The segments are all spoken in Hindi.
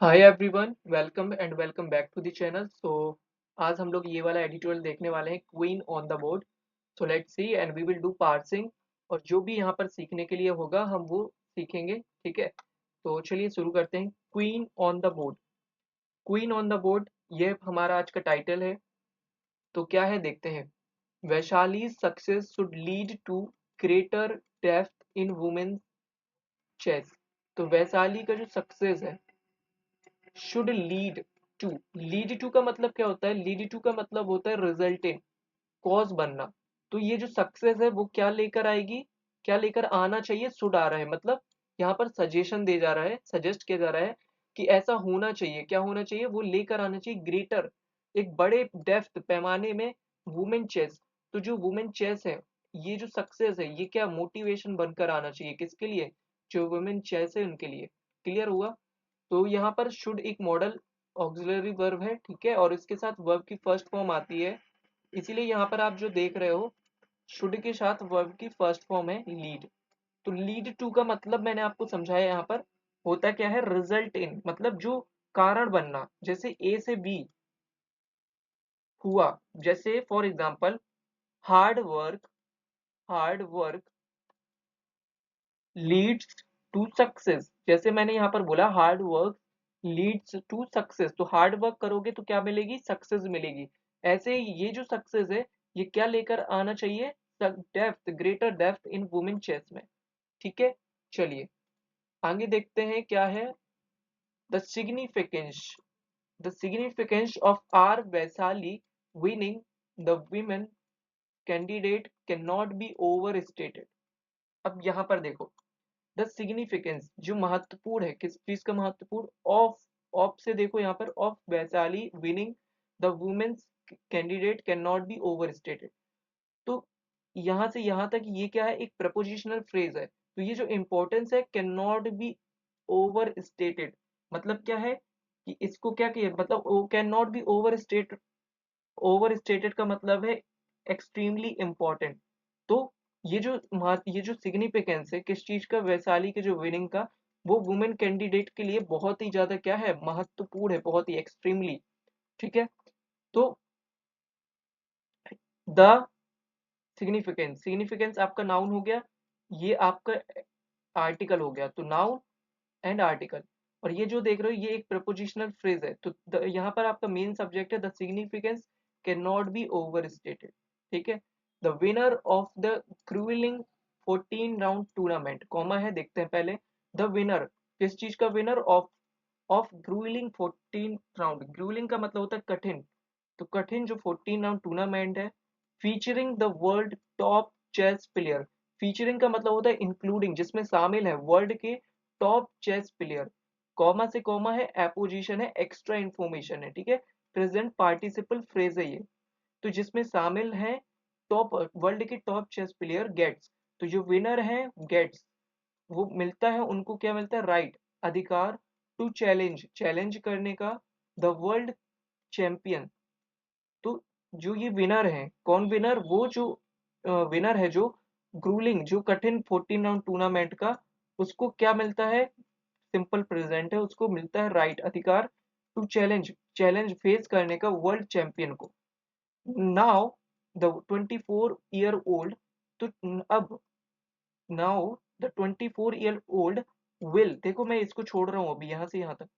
Hi everyone, welcome back to the channel. आज हम लोग ये वाला एडिटोरियल देखने वाले हैं, queen on the board. So let's see and we will do parsing. और जो भी यहाँ पर सीखने के लिए होगा हम वो सीखेंगे, ठीक है। तो चलिए शुरू करते हैं। Queen on the board. Queen on the board, ये हमारा आज का टाइटल है। तो क्या है देखते हैं। Vaishali success should lead to greater depth in women chess. तो वैशाली का जो सक्सेस है शुड लीड टू का मतलब क्या होता है? लीड टू का मतलब होता है रिजल्ट इन, कॉज बनना। तो ये जो सक्सेस है वो क्या लेकर आएगी, क्या लेकर आना चाहिए? शुड आ रहा है, मतलब यहाँ पर सजेशन दे जा रहा है, सजेस्ट किया जा रहा है कि ऐसा होना चाहिए। क्या होना चाहिए? वो लेकर आना चाहिए ग्रेटर, एक बड़े डेप्थ पैमाने में वुमेन चेस। तो जो वुमेन चेस है, ये जो सक्सेस है, ये क्या मोटिवेशन बनकर आना चाहिए? किसके लिए? जो वुमेन चेस है उनके लिए। क्लियर हुआ? तो यहाँ पर शुड एक मॉडल ऑक्सिलरी वर्ब है, ठीक है, और इसके साथ वर्ब की फर्स्ट फॉर्म आती है। इसीलिए यहाँ पर आप जो देख रहे हो, शुड के साथ वर्ब की फर्स्ट फॉर्म है लीड। तो लीड टू का मतलब मैंने आपको समझाया, यहाँ पर होता क्या है? रिजल्ट इन, मतलब जो कारण बनना। जैसे ए से बी हुआ, जैसे for example hard work, hard work leads to success. जैसे मैंने यहाँ पर बोला hard work leads to success, तो हार्ड वर्क करोगे तो क्या मिलेगी? सक्सेस मिलेगी। ऐसे ही ये जो सक्सेस है, ये क्या लेकर आना चाहिए? Depth, greater depth in women chess में। ठीक है, चलिए आगे देखते हैं क्या है। The significance, the significance of R Vaishali winning the women candidate can not be overstated. अब यहाँ पर देखो, द सिग्निफिकेंस जो महत्वपूर्ण है, किस चीज का महत्वपूर्ण? ऑफ से देखो यहाँ पर, of Vaishali winning the women's candidate can not be overstated. तो यहाँ से यहाँ तक ये क्या है? एक प्रपोजिशनल फ्रेज है। तो ये जो इंपॉर्टेंस है, can not be over stated, मतलब क्या है कि इसको क्या किया, मतलब can not be over stated का मतलब है एक्सट्रीमली इम्पोर्टेंट। तो ये जो सिग्निफिकेंस है किस चीज का? वैशाली के जो विनिंग का, वो वुमेन कैंडिडेट के लिए बहुत ही ज्यादा क्या है? महत्वपूर्ण है, बहुत ही एक्सट्रीमली। ठीक है। तो द सिग्निफिकेंस, सिग्निफिकेंस आपका नाउन हो गया, ये आपका आर्टिकल हो गया। तो नाउन एंड आर्टिकल। और ये जो देख रहे हो, ये एक प्रपोजिशनल फ्रेज है। तो यहाँ पर आपका मेन सब्जेक्ट है the significance can not be overstated. ठीक है। The winner of the gruelling 14 round tournament, comma है, देखते हैं पहले। द विनर, किस चीज का winner? Of gruelling 14 round. Gruelling का मतलब होता है कठिन। तो कठिन जो 14 राउंड टूर्नामेंट है, featuring the world top chess player. Featuring का मतलब होता है इंक्लूडिंग, जिसमें शामिल है वर्ल्ड के टॉप चेस प्लेयर। कॉमा से कॉमा है, एपोजिशन है, एक्स्ट्रा इंफॉर्मेशन है, ठीक है। प्रेजेंट पार्टिसिपल फ्रेज है ये। तो जिसमें शामिल है टॉप, वर्ल्ड के टॉप चेस प्लेयर गेट्स। तो जो विनर है गेट्स, वो मिलता है, उनको क्या मिलता है? राइट, अधिकार, टू चैलेंज, चैलेंज करने का, द वर्ल्ड चैंपियन। तो जो ये विनर है, कौन विनर? वो जो विनर है, जो ग्रूलिंग, जो कठिन 14 राउंड टूर्नामेंट का, उसको क्या मिलता है? सिंपल प्रेजेंट है, उसको मिलता है राइट, अधिकार, टू चैलेंज, चैलेंज फेस करने का वर्ल्ड चैंपियन को। नाउ द 24 ईयर ओल्ड, तो अब now the 24 year old will, देखो मैं इसको छोड़ रहा हूँ अभी यहाँ से यहाँ तक,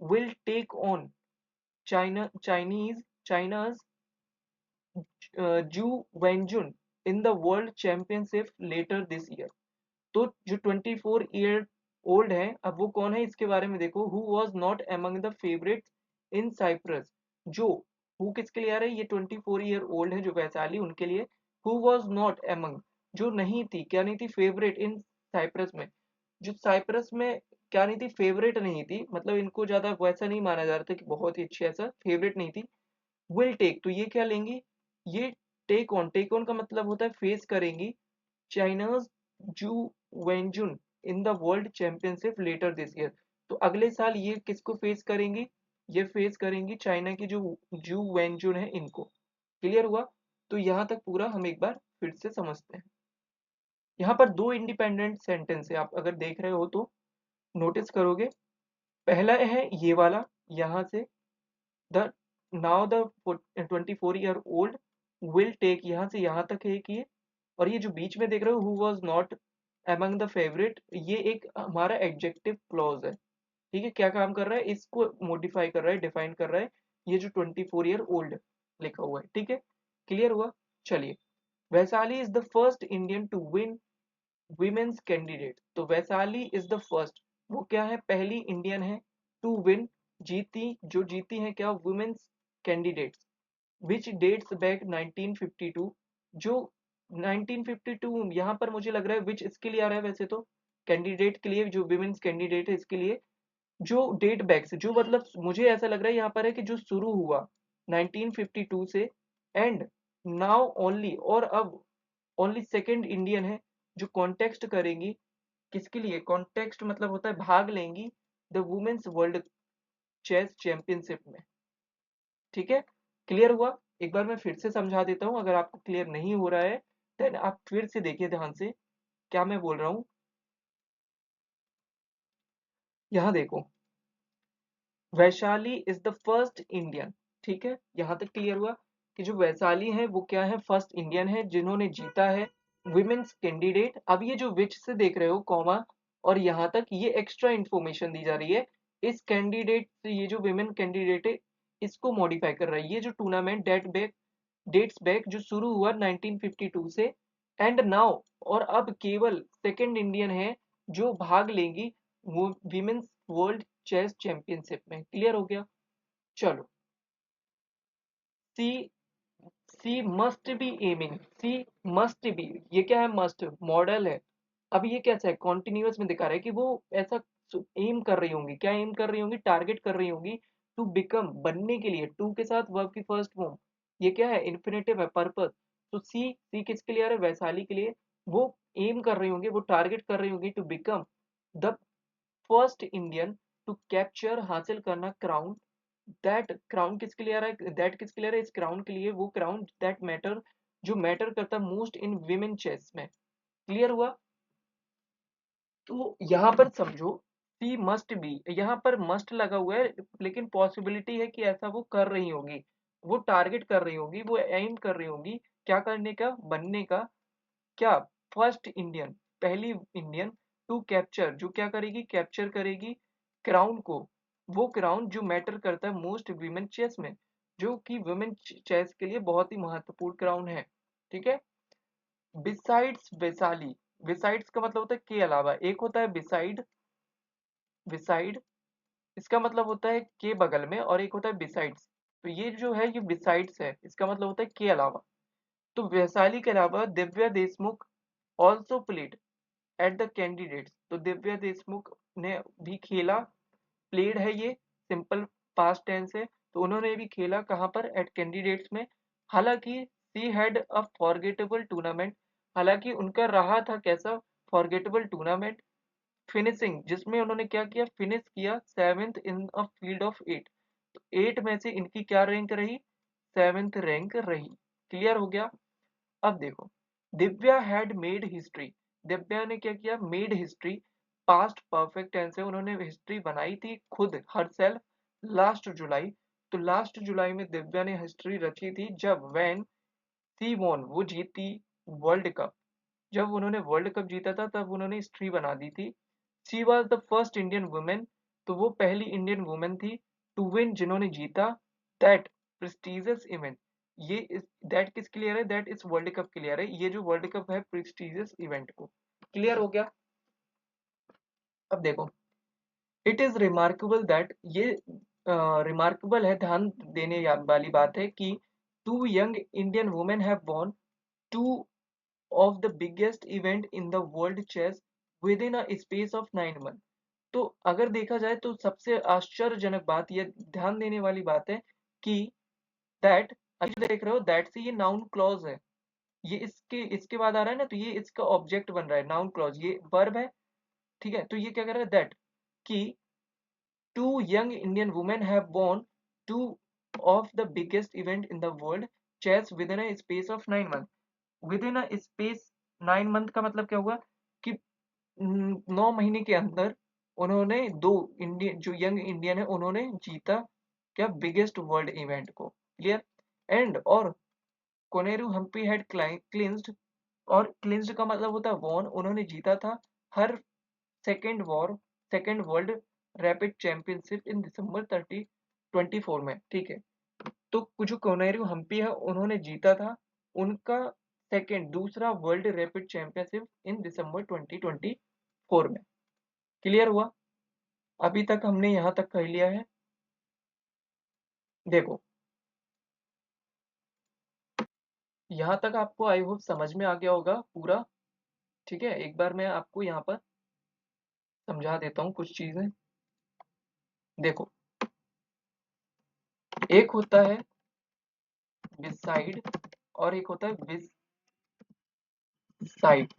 will take on China's Zhu Wenjun in the world championship later this year. तो जो 24 ईयर ओल्ड है, अब वो कौन है इसके बारे में देखो। Who was not among the favourite in Cyprus. जो हु किसके लिए आ रहा है? ये 24 ईयर ओल्ड है जो वैशाली, उनके लिए। हु वॉज नॉट एमंग, जो नहीं थी, क्या नहीं थी? फेवरेट इन साइप्रस में, जो साइप्रस में क्या नहीं थी? फेवरेट नहीं थी, मतलब इनको ज्यादा वैसा नहीं माना जा रहा था कि बहुत ही अच्छी, ऐसा फेवरेट नहीं थी। विल टेक, तो ये क्या लेंगी? ये टेक ऑन का मतलब होता है फेस करेंगी China's Zhu Wenjun in the world championship later this year. तो अगले साल ये किसको फेस करेंगी? ये फेस करेंगी चाइना की जो जू वेंजुन है, इनको। क्लियर हुआ? तो यहाँ तक पूरा हम एक बार फिर से समझते हैं। यहाँ पर दो इंडिपेंडेंट सेंटेंस है, आप अगर देख रहे हो तो नोटिस करोगे। पहला है ये वाला, यहाँ से the now the 24-year-old will take, यहाँ से यहाँ तक है एक ये। और ये जो बीच में देख रहे हो who was not among the favourite, ये एक हमारा एडजेक्टिव क्लॉज है। ठीक है, क्या काम कर रहा है, इसको मॉडिफाई कर रहा है, डिफाइन कर रहा है, ये जो 24-year-old लिखा हुआ है। ठीक है, क्लियर हुआ। चलिए, Vaishali is the first Indian to win women's candidate. तो वैशाली इज द फर्स्ट, वो क्या है, पहली इंडियन है, टू विन, जीती, जो जीती है क्या, वुमेन्स कैंडिडेट्स, विच डेट्स बैक 1952। जो 1952, यहाँ पर मुझे लग रहा है विच इसके लिए आ रहा है, वैसे तो कैंडिडेट के लिए, जो विमेन्स कैंडिडेट है इसके लिए, जो डेट बैक से, जो मतलब मुझे ऐसा लग रहा है यहाँ पर है कि जो शुरू हुआ 1952 से, एंड नाउ ओनली, और अब ओनली सेकेंड इंडियन है जो कॉन्टेक्स्ट करेंगी, किसके लिए, कॉन्टेक्स्ट मतलब होता है भाग लेंगी, the women's world chess championship में। ठीक है, क्लियर हुआ। एक बार मैं फिर से समझा देता हूँ, अगर आपको क्लियर नहीं हो रहा है देन आप फिर से देखिए ध्यान से क्या मैं बोल रहा हूँ। यहाँ देखो, Vaishali is the first Indian. ठीक है, यहाँ तक क्लियर हुआ कि जो वैशाली है वो क्या है, फर्स्ट इंडियन है जिन्होंने जीता है विमेन्स कैंडिडेट। अब ये जो विच से देख रहे हो कॉमा, और यहाँ तक ये एक्स्ट्रा इंफॉर्मेशन दी जा रही है, इस कैंडिडेट से, ये जो विमेन कैंडिडेट है इसको मॉडिफाई कर रहा है, ये जो टूर्नामेंट डेट्स बैक जो शुरू हुआ 1952 से, एंड नाउ, और अब केवल सेकंड इंडियन है जो भाग लेंगी वो विमेन्स वर्ल्ड चेस चैंपियनशिप में। क्लियर हो गया। चलो, she she must be aiming, she must be, ये क्या है, मस्ट मॉडल है। अब ये कैसा है, कॉन्टिन्यूअस में दिखा रहा है कि वो ऐसा एम कर रही होंगी, क्या एम कर रही होंगी, टारगेट कर रही होंगी, टू बिकम, बनने के लिए, टू के साथ वर्ब की फर्स्ट फॉर्म, ये क्या है, इन्फिनेटिव है, पर्पस। तो सी किसके लिए आ रहा है, वैशाली के लिए। वो एम कर रही होंगी, वो टारगेट कर रही होंगी, to become the first Indian to capture, हासिल करना, क्राउन, दैट क्राउन किसके लिए आ रहा है, दैट किसके लिए आ रहा है, इस क्राउन के लिए, वो क्राउन दैट मैटर, जो मैटर करता मोस्ट इन विमेन चेस में। क्लियर हुआ। तो यहाँ पर समझो, सी मस्ट बी, यहाँ पर मस्ट लगा हुआ है, लेकिन पॉसिबिलिटी है कि ऐसा वो कर रही होगी, वो टारगेट कर रही होगी, वो एम कर रही होगी, क्या करने का, बनने का, क्या, फर्स्ट इंडियन, पहली इंडियन, टू कैप्चर, जो क्या करेगी, कैप्चर करेगी, क्राउन को, वो क्राउन जो मैटर करता है मोस्ट विमेन चेस में, जो कि वुमेन चेस के लिए बहुत ही महत्वपूर्ण क्राउन है। ठीक है, बिसाइड्स वैशाली, बिसाइड्स का मतलब होता है के अलावा, एक होता है बिसाइड, बिसाइड इसका मतलब होता है के बगल में, और एक होता है बिसाइड्स। तो ये जो है ये बिसाइड्स है, इसका मतलब होता है के अलावा। तो वैशाली के अलावा Divya Deshmukh also played at the candidates, तो दिव्या देशमुख ने भी खेला, प्लेड है ये, सिंपल पास्ट टेंस है, तो उन्होंने भी खेला कहाँ पर, एट कैंडिडेट्स में। हालांकि she had a forgettable tournament, हालांकि उनका रहा था कैसा, फॉरगेटेबल टूर्नामेंट, फिनिशिंग, जिसमें उन्होंने क्या किया, फिनिश किया seventh in a field of eight. तो एट में से इनकी क्या रैंक रही, सेवेंथ रैंक रही। क्लियर हो गया। अब देखो, Divya had made history, Divya ने क्या किया, made history, past perfect tense है, उन्होंने हिस्ट्री बनाई थी खुद, हर सेल्फ, लास्ट जुलाई। तो लास्ट जुलाई में दिव्या ने हिस्ट्री रची थी, जब वैन सी वॉन, वो जीती वर्ल्ड कप, जब उन्होंने वर्ल्ड कप जीता था तब उन्होंने हिस्ट्री बना दी थी। She was the first Indian women, तो वो पहली इंडियन वुमेन थी, टू विन, जिन्होंने जीता, दैट प्रेस्टिजियस इवेंट, ये इस दैट किसके लिए है, दैट इस वर्ल्ड कप के लिए है, ये जो वर्ल्ड कप है प्रेस्टिजियस इवेंट को। क्लियर हो गया। अब देखो, इट इज रिमार्केबल दैट, ये रिमार्केबल है, ध्यान देने वाली बात है कि two young Indian women have won two of the biggest event in the world chess within a space of 9 months। तो अगर देखा जाए तो सबसे आश्चर्यजनक बात, ये ध्यान देने वाली बात है कि दैट, अभी देख रहे हो दैट से ये नाउन क्लॉज है, ये इसके बाद आ रहा है ना, तो ये इसका ऑब्जेक्ट बन रहा है, नाउन क्लॉज, ये वर्ब है। ठीक है, तो ये क्या कर रहा है, दैट कि two young Indian women have born two of the biggest event in the world chess within a space of 9 month, within a space 9 month का मतलब क्या हुआ कि 9 महीने के अंदर उन्होंने दो इंडियन जो यंग इंडियन है उन्होंने जीता क्या बिगेस्ट वर्ल्ड इवेंट को। क्लियर। एंड और कोनेरू हम्पी हैड क्लिंस्ड, और क्लिंस्ड का मतलब होता है वॉन, उन्होंने जीता था हर second world rapid championship in December 2024 में। ठीक है। तो जो कोनेरू हम्पी है उन्होंने जीता था उनका दूसरा world rapid championship in December 2024 में। क्लियर हुआ। अभी तक हमने यहाँ तक कर लिया है। देखो यहाँ तक आपको आई होप समझ में आ गया होगा पूरा। ठीक है, एक बार मैं आपको यहाँ पर समझा देता हूँ कुछ चीजें। देखो, एक होता है बिसाइड और एक होता है बिसाइड।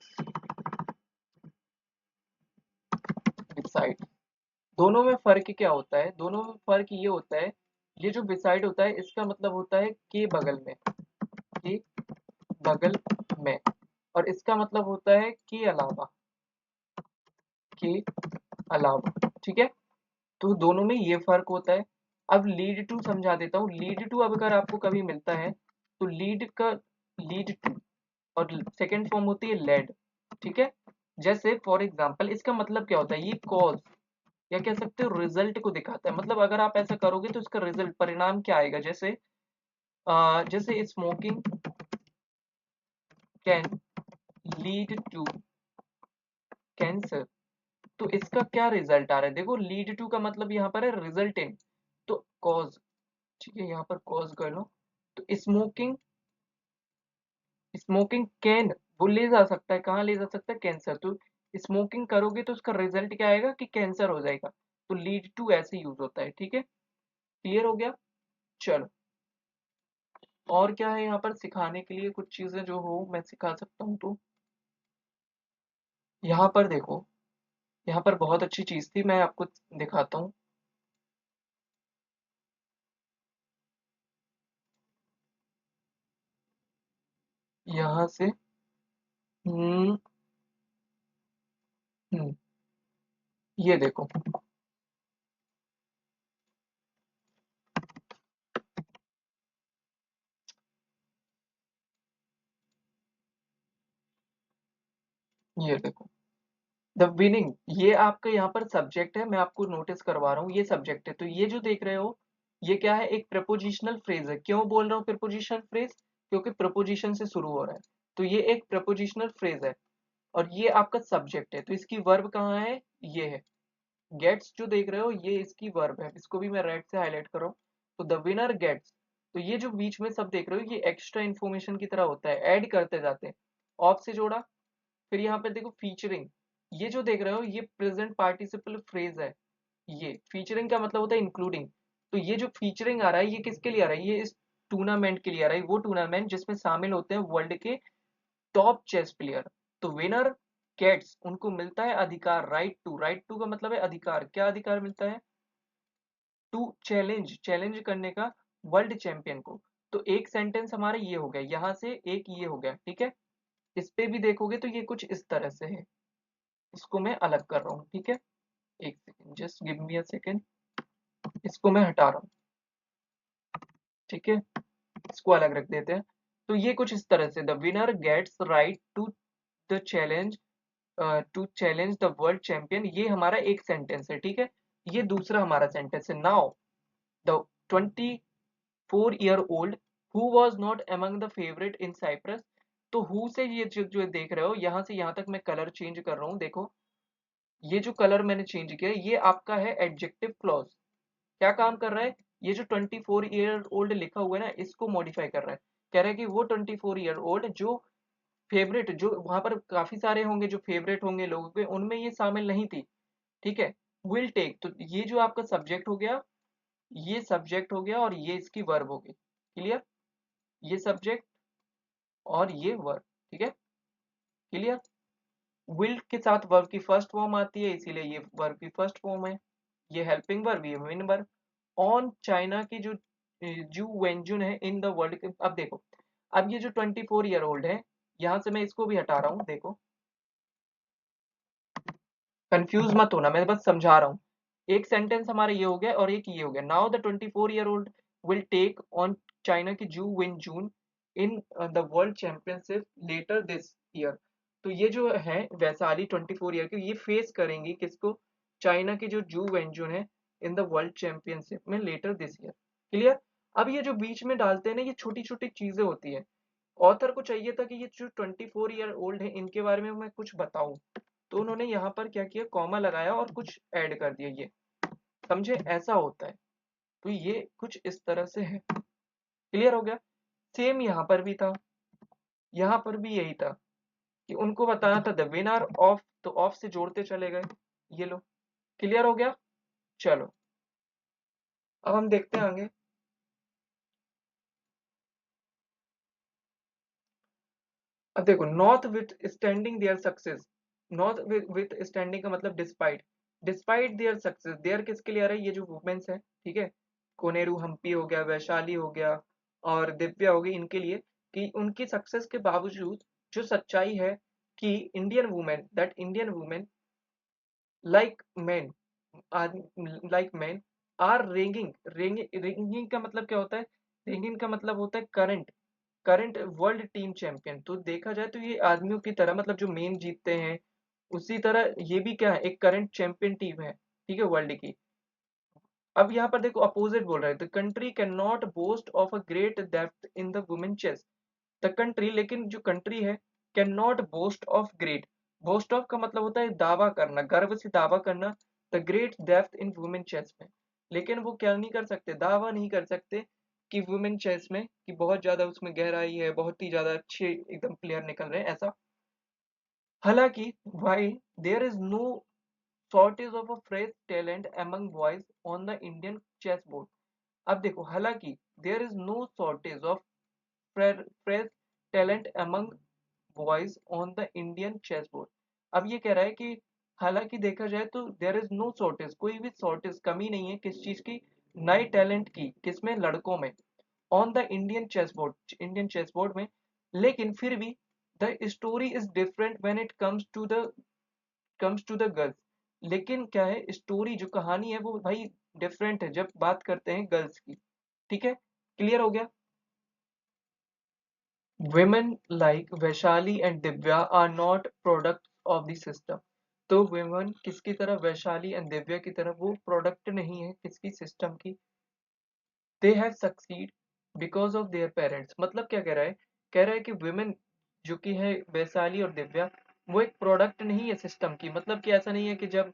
बिसाइड, दोनों में फर्क क्या होता है? दोनों में फर्क ये होता है, ये जो बिसाइड होता है इसका मतलब होता है के बगल में, के बगल में, और इसका मतलब होता है के अलावा, के अलावा। ठीक है, तो दोनों में ये फर्क होता है। अब लीड टू समझा देता हूँ। लीड टू अब अगर आपको कभी मिलता है तो लीड टू और सेकंड फॉर्म होती है लेड। ठीक है, जैसे फॉर एग्जांपल इसका मतलब क्या होता है, ये कॉज या कह सकते हो रिजल्ट को दिखाता है। मतलब अगर आप ऐसा करोगे तो इसका रिजल्ट परिणाम क्या आएगा, जैसे जैसे smoking can lead to cancer, तो इसका क्या रिजल्ट आ रहा है? देखो लीड टू का मतलब यहाँ पर है रिजल्टेंट, तो कॉज। ठीक है, यहाँ पर कॉज कर लो। तो स्मोकिंग, स्मोकिंग कैन, वो ले जा सकता है, कहाँ ले जा सकता है? कैंसर। तो स्मोकिंग करोगे तो उसका रिजल्ट क्या आएगा कि कैंसर हो जाएगा। तो लीड टू ऐसे यूज होता है। ठीक है, क्लियर हो गया। चलो, और क्या है यहाँ पर सिखाने के लिए? कुछ चीजें जो हो मैं सिखा सकता हूँ। तो यहाँ पर देखो, यहाँ पर बहुत अच्छी चीज थी, मैं आपको दिखाता हूँ। यहाँ से हम्म हम्म, ये देखो, ये देखो द विनिंग, ये आपका यहाँ पर सब्जेक्ट है, मैं आपको नोटिस करवा रहा हूँ, ये सब्जेक्ट है। तो ये जो देख रहे हो ये क्या है? एक प्रपोजिशनल फ्रेज है। क्यों बोल रहा हूँ प्रपोजिशनल फ्रेज? क्योंकि प्रपोजिशन से शुरू हो रहा है, तो ये एक प्रपोजिशनल फ्रेज है। और ये आपका सब्जेक्ट है, तो इसकी वर्ब कहाँ है? ये है गेट्स, जो देख रहे हो ये इसकी वर्ब है। इसको भी मैं रेड से हाईलाइट कर रहा हूँ। तो द विनर गेट्स, तो ये जो बीच में सब देख रहे हो ये एक्स्ट्रा इन्फॉर्मेशन की तरह होता है, ऐड करते जाते हैं। ऑफ से जोड़ा, फिर यहाँ पे देखो फीचरिंग, ये जो देख रहे हो ये प्रेजेंट पार्टिसिपल फ्रेज है। ये फीचरिंग का मतलब होता है इंक्लूडिंग। तो ये जो फीचरिंग आ रहा है ये किसके लिए आ रहा है? ये इस टूर्नामेंट के लिए आ रहा है, वो टूर्नामेंट जिसमें शामिल होते हैं वर्ल्ड के टॉप चेस प्लेयर। तो विनर गेट्स, उनको मिलता है अधिकार, राइट टू का मतलब है अधिकार, क्या अधिकार मिलता है? टू चैलेंज, चैलेंज करने का वर्ल्ड चैंपियन को। तो एक सेंटेंस हमारा ये हो गया, यहाँ से एक ये हो गया। ठीक है, इस पे भी देखोगे तो ये कुछ इस तरह से है। इसको मैं अलग कर रहा हूँ। ठीक है, एक second, just give me a second, इसको मैं हटा रहा हूँ। ठीक है, इसको अलग रख देते हैं। तो ये कुछ इस तरह से, the winner gets right the challenge to challenge the world champion, ये हमारा एक सेंटेंस है। ठीक है, ये दूसरा हमारा सेंटेंस है। Now the 24-year-old who was not among the favourite in Cyprus. तो हु से ये जो देख रहे हो यहाँ से यहाँ तक मैं कलर चेंज कर रहा हूँ। देखो ये जो कलर मैंने चेंज किया ये आपका है एडजेक्टिव क्लॉज। क्या काम कर रहा है? ये जो 24-year-old लिखा हुआ है ना इसको मॉडिफाई कर रहा है। कह रहा है कि वो 24-year-old जो फेवरेट, जो वहां पर काफी सारे होंगे जो फेवरेट होंगे लोगों के, उनमें ये शामिल नहीं थी। ठीक है, विल टेक, तो ये जो आपका सब्जेक्ट हो गया, ये सब्जेक्ट हो गया और ये इसकी वर्ब हो गई। क्लियर, ये सब्जेक्ट और ये वर्ब। ठीक है, क्लियर। विल के साथ वर्ब की फर्स्ट फॉर्म आती है इसीलिए ये वर्ब की फर्स्ट फॉर्म है। ये हेल्पिंग वर्ब, ये मेन वर्ब। ऑन चाइना की जो जू वेंजुन है इन द वर्ल्ड। अब देखो, अब ये जो 24-year-old है, यहाँ से मैं इसको भी हटा रहा हूँ। देखो कंफ्यूज मत होना, मैं बस समझा रहा हूँ। एक सेंटेंस हमारा ये हो गया और एक ये हो गया। Now the 24-year-old will take on China की Ju Wenjun in the world championship later this year. तो ये जो है वैशाली 24 ईयर की, ये फेस करेंगी किसको? चाइना की जो जू वेंजून है इन द वर्ल्ड चैंपियनशिप में लेटर दिस ईयर। क्लियर? अब ये जो बीच में डालते हैं ना, ये छोटी छोटी चीजें होती है। ऑथर को चाहिए था कि ये जो 24 ईयर ओल्ड है इनके बारे में मैं कुछ बताऊं, तो उन्होंने यहाँ पर क्या किया, कॉमा लगाया और कुछ ऐड कर दिया। ये समझे, ऐसा होता है। तो ये कुछ इस तरह से है। क्लियर हो गया? सेम यहाँ पर भी था, यहाँ पर भी यही था कि उनको बताना था द विनर ऑफ, तो ऑफ से जोड़ते चले गए। ये लो, क्लियर हो गया? चलो अब हम देखते हैं आगे। अब देखो, notwithstanding their success. Notwithstanding का मतलब despite, despite their success. Their किसके लिए आ रहा है? ये जो वुमेन्स है, ठीक है, कोनेरू हम्पी हो गया, वैशाली हो गया और दिव्या हो गई, इनके लिए, कि उनकी सक्सेस के बावजूद जो सच्चाई है कि Indian women, that Indian women like man, like man are ranging. Ranging का मतलब क्या होता है? रेंगिंग का मतलब होता है current, current world team champion. तो देखा जाए तो ये आदमियों की तरह, मतलब जो मेन जीतते हैं उसी तरह ये भी क्या है, एक करंट चैंपियन टीम है, ठीक है, वर्ल्ड की। अब यहाँ पर देखो अपोजिट बोल रहे हैं, the country can not boast of a great depth in the women chess. The country, लेकिन जो कंट्री है, can not boast of great, boast of का मतलब होता है दावा करना, गर्व से दावा करना, the great depth in women chess में। लेकिन वो क्या नहीं कर सकते, दावा नहीं कर सकते कि वुमेन चेस में कि बहुत ज्यादा उसमें गहराई है, बहुत ही ज्यादा अच्छे एकदम प्लेयर निकल रहे हैं, ऐसा। हालांकि while there is no shortage of a fresh talent among boys on the Indian chessboard। अब देखो, हालांकि there is no shortage of fresh talent among boys on the Indian chessboard। अब ये कह रहा है कि हालांकि देखा जाए तो देयर इज नो शॉर्टेज, कोई भी शॉर्टेज, कमी नहीं है किस चीज की, नए टैलेंट की, किसमें? लड़कों में, on the Indian chess board, Indian chess board में। लेकिन फिर भी the story is different when it comes to the girls. लेकिन क्या है, स्टोरी जो कहानी है वो भाई डिफरेंट है जब बात करते हैं गर्ल्स की। ठीक है, क्लियर हो गया? Women like Vaishali and Divya are not products of the system। तो women किसकी तरह, वैशाली एंड दिव्या की तरह, वो प्रोडक्ट नहीं है किसकी, सिस्टम की। They have succeed because of their parents. मतलब क्या कह रहा है? कह रहा है कि women जो कि है वैशाली और दिव्या, वो एक प्रोडक्ट नहीं है सिस्टम की। मतलब कि ऐसा नहीं है कि जब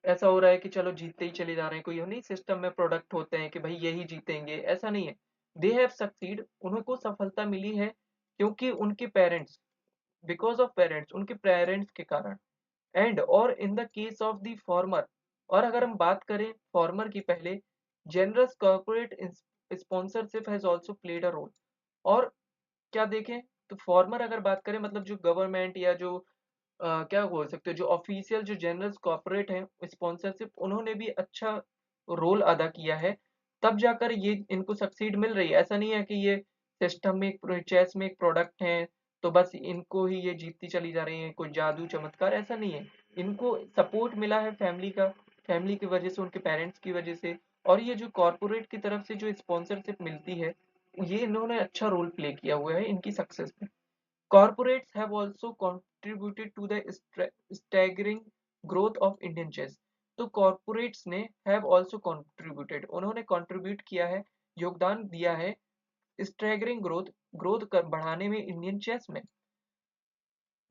ऐसा हो रहा है कि चलो जीतते ही चले जा रहे हैं, कोई नहीं, सिस्टम में प्रोडक्ट होते हैं कि भाई यही जीतेंगे, ऐसा नहीं है। दे हैव सक्सीड, उनको सफलता मिली है क्योंकि उनके पेरेंट्स, बिकॉज ऑफ पेरेंट्स, उनके पेरेंट्स के कारण। एंड और in the case of the former, और अगर हम बात करें फॉर्मर की पहले, generous corporate sponsorship has also played a role. और क्या देखें, तो फॉर्मर अगर बात करें मतलब जो गवर्नमेंट या जो क्या बोल सकते हो, जो ऑफिशियल जो जनरल कॉर्पोरेट है स्पॉन्सरशिप, उन्होंने भी अच्छा रोल अदा किया है, तब जाकर ये इनको सक्सीड मिल रही है। ऐसा नहीं है कि ये सिस्टम में चेस में एक प्रोडक्ट है तो बस इनको ही ये जीतती चली जा रही है, कोई जादू चमत्कार, ऐसा नहीं है। इनको सपोर्ट मिला है फैमिली का, फैमिली की वजह से, उनके पेरेंट्स की वजह से, और ये जो कॉर्पोरेट की तरफ से जो स्पॉन्सरशिप मिलती है, ये इन्होंने अच्छा रोल प्ले किया हुआ है इनकी सक्सेस में। Corporates have also contributed to the staggering growth of Indian chess। तो corporates ने have also contributed, उन्होंने contribute किया है, योगदान दिया है staggering growth, ग्रोथ बढ़ाने में इंडियन चेस में।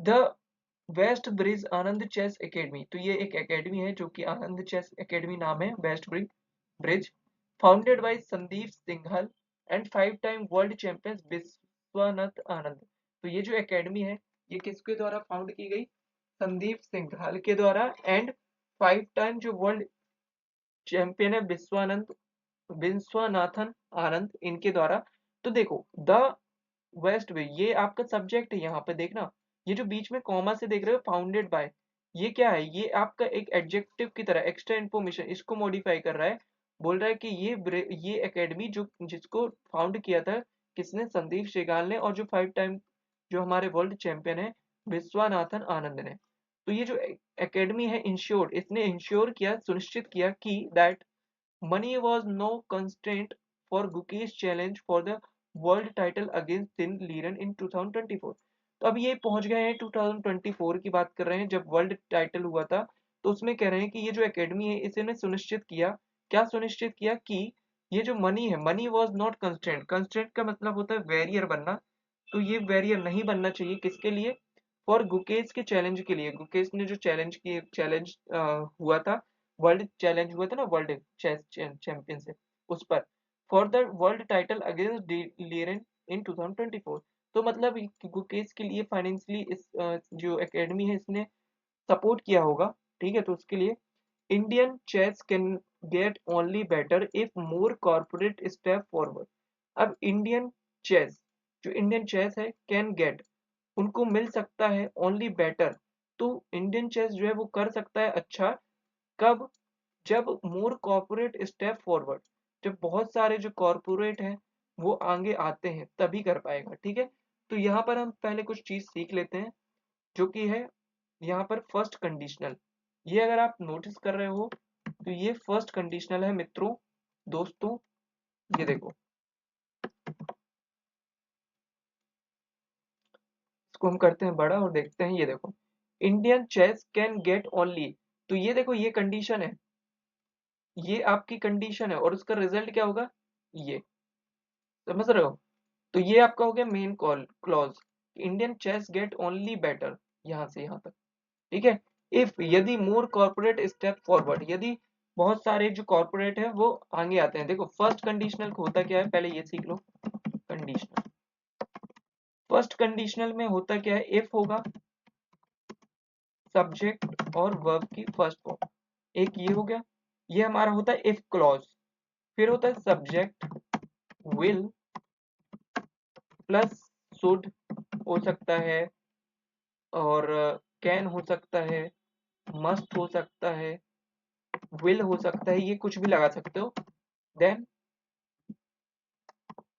The west bridge Anand chess academy, तो ये एक एकेडमी है जो कि आनंद चेस एकेडमी नाम है, West Bridge, founded by Sandeep Singhal and 5 time world champion Viswanathan Anand. तो ये जो एकेडमी है, ये किसके द्वारा फाउंड की गई? संदीप सिंघल के द्वारा, एंड 5 टाइम जो वर्ल्ड चैंपियन है विश्वनाथन आनंद, इनके द्वारा। तो देखो, द वेस्ट वे, ये आपका सब्जेक्ट है, यहाँ पे देखना, ये जो बीच में कॉमा से देख रहे हो फाउंडेड बाय, ये क्या है? ये आपका एक एडजेक्टिव की तरह एक्स्ट्रा इन्फॉर्मेशन, इसको मॉडिफाई कर रहा है। बोल रहा है कि ये एकेडमी जो जिसको फाउंड किया था किसने? संदीप शेगाल ने, और जो 5 टाइम जो हमारे वर्ल्ड चैंपियन है विश्वनाथन आनंद ने। तो ये जो एकेडमी है इंश्योर्ड, इसने इंश्योर किया, सुनिश्चित किया कि that money was no constraint for Gukesh challenge for the world title against Tin Liren in 2024। तो अब ये पहुंच गए हैं 2024 की बात कर रहे हैं, जब वर्ल्ड टाइटल हुआ था। तो उसमें कह रहे हैं कि ये जो एकेडमी है इसने सुनिश्चित किया, क्या सुनिश्चित किया कि ये जो मनी है, money was not constraint, constraint का मतलब होता है बैरियर बनना, तो ये बैरियर नहीं बनना चाहिए किसके लिए, फॉर गुकेश के चैलेंज के लिए। गुकेश ने जो चैलेंज हुआ था, वर्ल्ड चैलेंज हुआ था ना, वर्ल्ड चेस चैंपियनशिप, उस पर, for the world title against Liren in 2024। तो मतलब गुकेश के लिए फाइनेंशियली इस जो एकेडमी है इसने सपोर्ट किया होगा, ठीक है। तो उसके लिए Indian chess can get only better if more corporate step forward. अब इंडियन चेस, जो इंडियन चेस है, कैन गेट, उनको मिल सकता है ओनली बेटर, तो इंडियन चेस जो है वो कर सकता है अच्छा, कब, जब मोर कॉर्पोरेट स्टेप फॉरवर्ड, जब बहुत सारे जो कॉर्पोरेट हैं वो आगे आते हैं तभी कर पाएगा, ठीक है। तो यहाँ पर हम पहले कुछ चीज सीख लेते हैं, जो कि है यहाँ पर फर्स्ट कंडीशनल। ये अगर आप नोटिस कर रहे हो तो ये फर्स्ट कंडीशनल है मित्रों, दोस्तों। ये देखो, इसको हम करते हैं बड़ा और देखते हैं। ये देखो, Indian chess can get only, तो ये देखो ये कंडीशन है, ये आपकी कंडीशन है, और उसका रिजल्ट क्या होगा, ये, समझ रहे हो। तो ये आपका हो गया main call clause, Indian chess get only better, यहाँ से यहाँ तक, ठीक है। इफ, यदि मोर कॉर्पोरेट स्टेप फॉरवर्ड, यदि बहुत सारे जो कॉर्पोरेट है वो आगे आते हैं। देखो फर्स्ट कंडीशनल होता क्या है, पहले ये सीख लो। कंडीशनल, फर्स्ट कंडीशनल में होता क्या है, इफ होगा, सब्जेक्ट और वर्ब की फर्स्ट फॉर्म, एक ये हो गया, ये हमारा होता है इफ क्लॉज। फिर होता है सब्जेक्ट विल प्लस शुड हो सकता है, और कैन हो सकता है, मस्ट हो सकता है, विल हो सकता है, ये कुछ भी लगा सकते हो। देन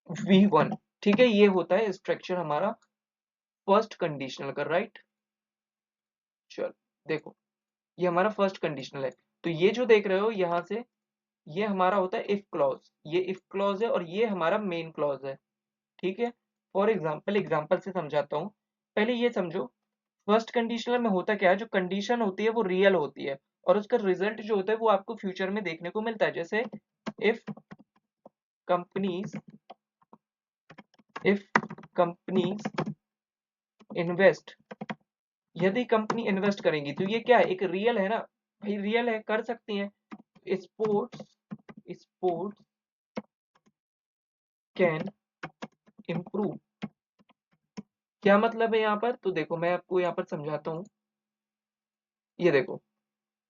V1, ठीक है। ये होता है स्ट्रक्चर हमारा फर्स्ट कंडीशनल का, राइट। चलो देखो, ये हमारा फर्स्ट कंडीशनल है। तो ये जो देख रहे हो यहाँ से, ये हमारा होता है इफ क्लॉज, ये इफ क्लॉज है और ये हमारा मेन क्लॉज है, ठीक है। फॉर एग्जाम्पल, एग्जाम्पल से समझाता हूँ। पहले ये समझो, फर्स्ट कंडीशनल में होता क्या है, जो कंडीशन होती है वो रियल होती है, और उसका रिजल्ट जो होता है वो आपको फ्यूचर में देखने को मिलता है। जैसे if companies, if companies invest, यदि कंपनी इन्वेस्ट करेंगी, तो ये क्या है, एक रियल है ना भाई, रियल है, कर सकती हैं। स्पोर्ट्स, स्पोर्ट्स कैन इम्प्रूव, क्या मतलब है यहाँ पर, तो देखो मैं आपको यहाँ पर समझाता हूँ। ये देखो,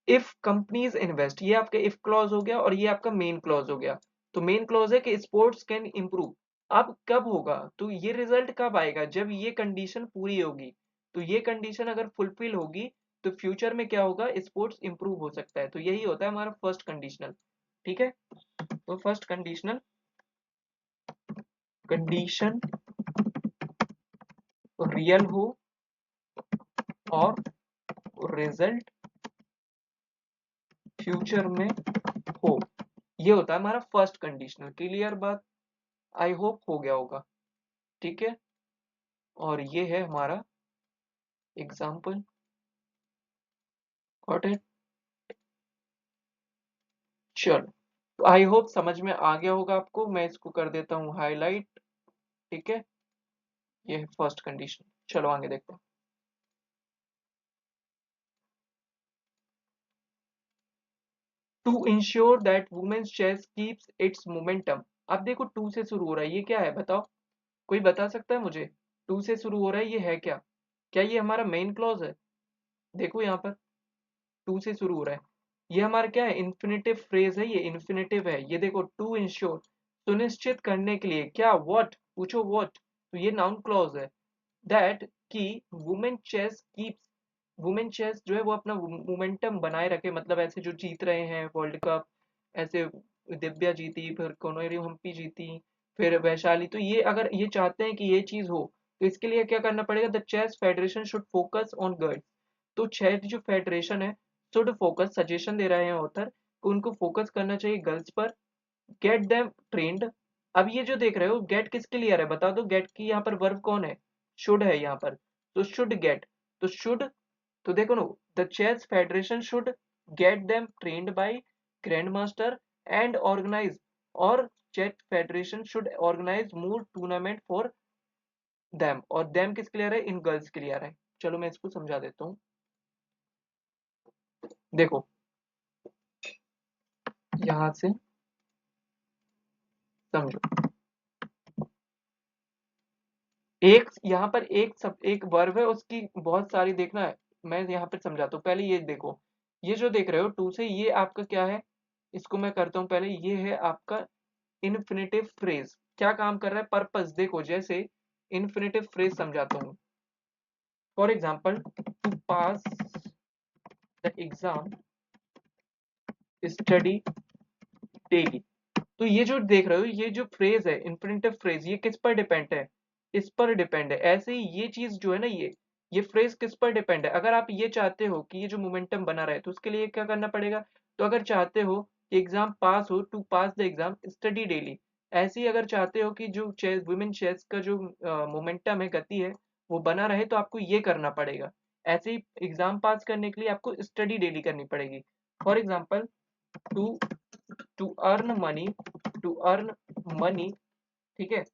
इफ कंपनीज इन्वेस्ट, ये आपका इफ क्लॉज हो गया और ये आपका मेन क्लॉज हो गया। तो मेन क्लॉज है कि स्पोर्ट्स कैन इम्प्रूव। अब कब होगा, तो ये रिजल्ट कब आएगा, जब ये कंडीशन पूरी होगी। तो ये कंडीशन अगर फुलफिल होगी तो फ्यूचर में क्या होगा, स्पोर्ट्स इंप्रूव हो सकता है। तो यही होता है हमारा फर्स्ट कंडीशनल, ठीक है। तो फर्स्ट कंडीशनल, कंडीशन रियल हो और रिजल्ट फ्यूचर में हो, ये होता है हमारा फर्स्ट कंडीशनल। क्लियर बात, आई होप हो गया होगा, ठीक है। और ये है हमारा एग्जाम्पल, गॉट इट। चलो, तो आई होप समझ में आ गया होगा आपको। मैं इसको कर देता हूँ हाईलाइट, ठीक है। ये है फर्स्ट कंडीशन, चलो आगे देखते हैं। To ensure that women's chess keeps its momentum. अब देखो टू से शुरू हो रहा है, ये क्या है बताओ, कोई बता सकता है मुझे। टू से शुरू हो रहा है, ये है क्या, क्या ये हमारा मेन क्लॉज है। देखो यहाँ पर टू से शुरू हो रहा है, ये हमारा क्या है, इन्फिनेटिव फ्रेज है, ये इन्फिनेटिव है। ये देखो, टू इंश्योर, सुनिश्चित करने के लिए, क्या, व्हाट, पूछो व्हाट, तो ये नाउन क्लॉज है। दैट, कि women chess keeps, women chess जो है वो अपना मोमेंटम बनाए रखे, मतलब ऐसे जो जीत रहे हैं वर्ल्ड कप, ऐसे दिव्या जीती, फिर कोनेरू हम्पी जीती, फिर वैशाली, तो ये अगर ये चाहते हैं कि ये चीज हो, तो इसके लिए क्या करना पड़ेगा, the chess federation should focus on girls. तो 6 जो फेडरेशन है शुड फोकस, सजेशन दे रहे हैं ऑथर कि उनको फोकस करना चाहिए गर्ल्स पर, गेट देम ट्रेंड। अब ये जो देख रहे हो गेट किसके लिए आ रहा है बता दो, गेट की यहाँ पर वर्ब कौन है, शुड है यहाँ पर, तो शुड गेट, तो शुड, तो देखो ना, the chess federation should get them trained by grand master and organise, और chess federation should organise more tournament for them, और देम किसके लिए आ रहा है, इन गर्ल्स के लिए आ रहा है। चलो मैं इसको समझा देता हूँ। देखो यहाँ से समझो, एक यहाँ पर एक वर्ब है, उसकी बहुत सारी देखना है, मैं यहाँ पे समझाता हूँ। पहले ये देखो, ये जो देख रहे हो टू से, ये आपका क्या है, इसको मैं करता हूँ पहले, ये है आपका इन्फिनेटिव फ्रेज। क्या काम कर रहा है, पर्पस। देखो जैसे इन्फिनेटिव फ्रेज समझाता हूँ। For example, to pass the exam study daily. तो ये जो देख रहे हो, ये जो फ्रेज है इन्फिनेटिव फ्रेज, ये किस पर डिपेंड है, इस पर डिपेंड है। ऐसे ही ये चीज जो है ना, ये फ्रेज किस पर डिपेंड है। अगर आप ये चाहते हो कि ये जो मोमेंटम बना रहे तो उसके लिए क्या करना पड़ेगा, तो अगर चाहते हो कि एग्जाम पास हो, to pass the exam study daily. ऐसे ही अगर चाहते हो कि जो चेस, वुमेन चेस का जो मोमेंटम है, गति है, वो बना रहे, तो आपको ये करना पड़ेगा। ऐसे ही एग्जाम पास करने के लिए आपको स्टडी डेली करनी पड़ेगी। For example, to to earn money, to earn money, ठीक है,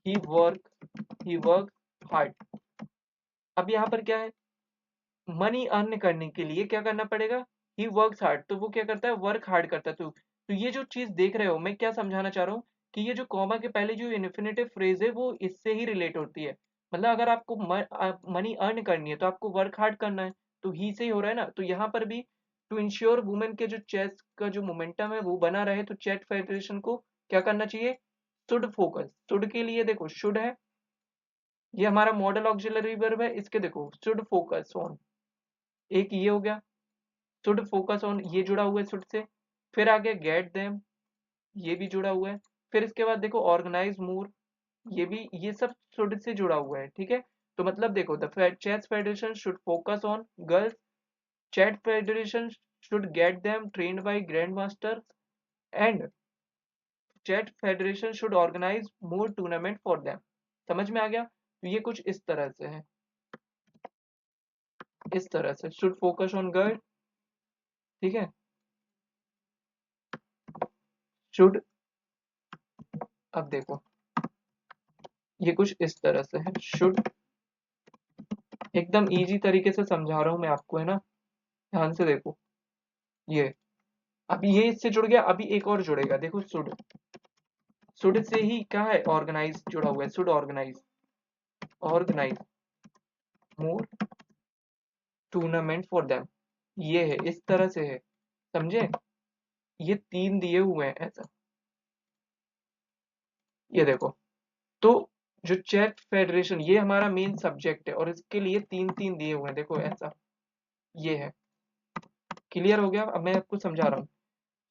ही वर्क हार्ड। अब यहाँ पर क्या है, मनी अर्न करने के लिए क्या करना पड़ेगा, ही वर्क्स हार्ड, तो वो क्या करता है, वर्क हार्ड करता है। तो ये जो चीज देख रहे हो, मैं क्या समझाना चाह रहा हूँ कि ये जो कॉमा के पहले जो इन्फिनेटिव फ्रेज है वो इससे ही रिलेट होती है। मतलब अगर आपको मनी अर्न करनी है तो आपको वर्क हार्ड करना है, तो ही से ही हो रहा है ना। तो यहाँ पर भी टू इंश्योर वुमेन के जो चेस का जो मोमेंटम है वो बना रहे, तो चेस फेडरेशन को क्या करना चाहिए, शुड फोकस। शुड के लिए देखो शुड है, ये हमारा मॉडल ऑक्सिलरी वर्ब है, इसके देखो शुड फोकस ऑन, एक ये हो गया, शुड फोकस ऑन, ये जुड़ा हुआ है शुड से। फिर आगे गेट देम, ये भी जुड़ा हुआ है। फिर इसके बाद देखो ऑर्गेनाइज मोर, ये भी, ये सब शुड से जुड़ा हुआ है, ठीक है। तो मतलब देखो, the chess federation should focus on girls, chess federation should get them trained by grand master, and chess federation should organise more tournament for them. समझ में आ गया, तो ये कुछ इस तरह से है, इस तरह से शुड फोकस ऑन गर्ल, ठीक है, शुड, अब देखो ये कुछ इस तरह से है, शुड, एकदम इजी तरीके से समझा रहा हूं मैं आपको, है ना, ध्यान से देखो। ये अभी ये इससे जुड़ गया, अभी एक और जुड़ेगा, देखो शुड से ही क्या है, ऑर्गेनाइज जुड़ा हुआ है, should organise, organise more tournament for them, ये है, इस तरह से है, समझे। ये तीन दिए हुए हैं ऐसा, ये देखो। तो जो चेस फेडरेशन, ये हमारा मेन सब्जेक्ट है, और इसके लिए तीन तीन दिए हुए हैं, देखो ऐसा, ये है। क्लियर हो गया, अब मैं आपको समझा रहा हूँ।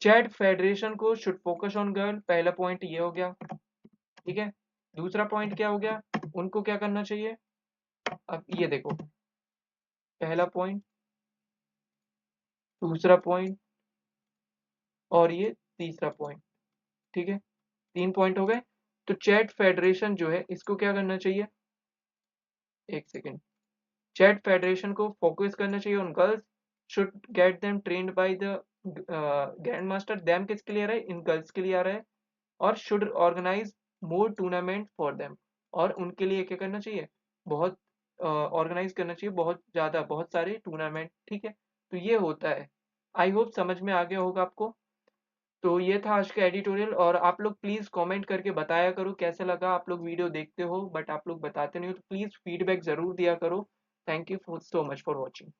चैट फेडरेशन को शुड फोकस ऑन गर्ल, पहला पॉइंट ये हो गया, ठीक है। दूसरा पॉइंट क्या हो गया, उनको क्या करना चाहिए, अब ये देखो, पहला पॉइंट, दूसरा पॉइंट, और ये तीसरा पॉइंट, ठीक है, तीन पॉइंट हो गए। तो चैट फेडरेशन जो है इसको क्या करना चाहिए, एक सेकेंड, चैट फेडरेशन को फोकस करना चाहिए on girls, should get them trained by the grandmaster, them किसके लिए आ रहा है, इन गर्ल्स के लिए आ रहा है, और should organise more tournament for them, और उनके लिए क्या करना चाहिए, बहुत ऑर्गेनाइज करना चाहिए, बहुत ज्यादा, बहुत सारे टूर्नामेंट, ठीक है। तो ये होता है, आई होप समझ में आ गया होगा आपको। तो ये था आज का एडिटोरियल, और आप लोग प्लीज कमेंट करके बताया करो कैसा लगा। आप लोग वीडियो देखते हो बट आप लोग बताते नहीं हो, तो प्लीज फीडबैक जरूर दिया करो। Thank you so much for watching.